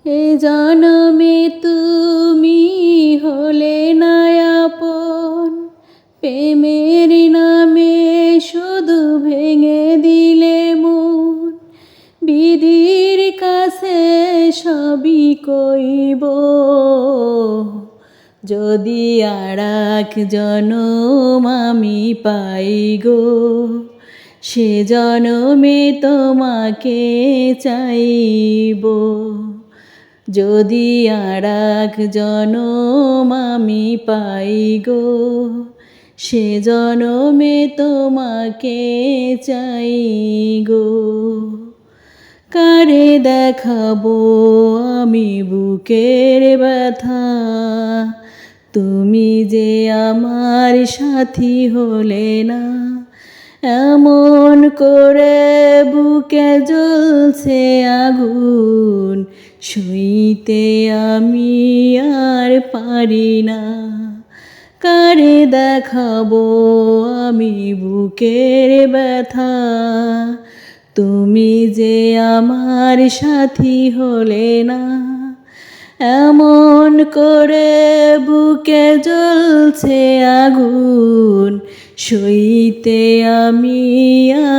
এ জনমে তুমি হলে না আপন, প্রেমের নামে শুধু ভেঙে দিলে মন। বিধির কাছে সবই কইব, যদি আরাক জনম আমি পাই গো, সে জনমে তোমাকে চাইব। যদি আরাক জনম আমি পাই গো, সে জনমে তোমাকে চাই গো। কারে দেখাবো আমি বুকের ব্যথা, তুমি যে আমার সাথী হলে না। এমন করে বুকে জ্বলছে আগুন, সইতে আমি আর পারি না। কারে দেখাবো আমি বুকের ব্যথা, তুমি যে আমার সাথী হলে না। এমন করে বুকে জ্বলছে আগুন, সইতে আমি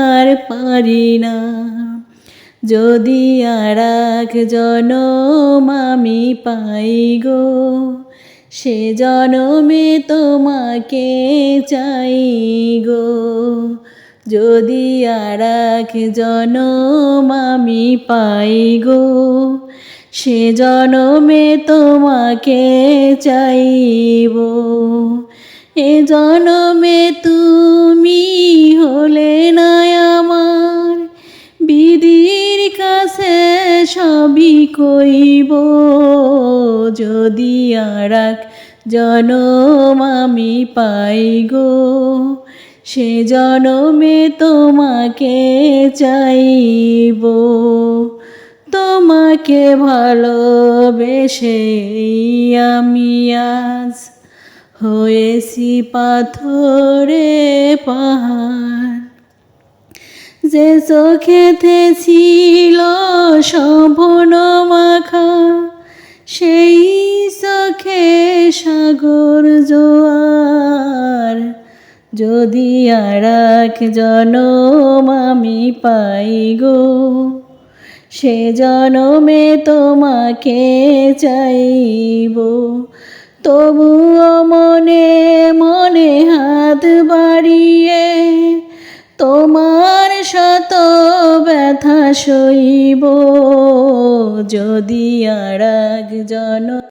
আর পারি না। যদি আরাক জনম আমি পাই গো, সে জনমে তোমাকে চাই গো। যদি আরাক জনম আমি পাই গো, সে জনমে তোমাকে চাইব। এ জনমে তুমি হলে না আমার, বিধির কাছে সবই কইব। যদি আরাক জনম আমি পাই গো, সে জনমে তোমাকে চাইব। তোমাকে ভালোবেসে আমি আজ হয়েছি পাথরে পাহাড়। যে চোখেতে ছিল স্বপ্ন মাখা, সেই চোখে সাগর জোয়ার। যদি আরাক জনম আমি পাই গো, সে জনমে তোমাকে চাইব। তবুও মনে মনে হাত বাড়িয়ে তোমার শত ব্যথা সইব। যদি আরাক জনম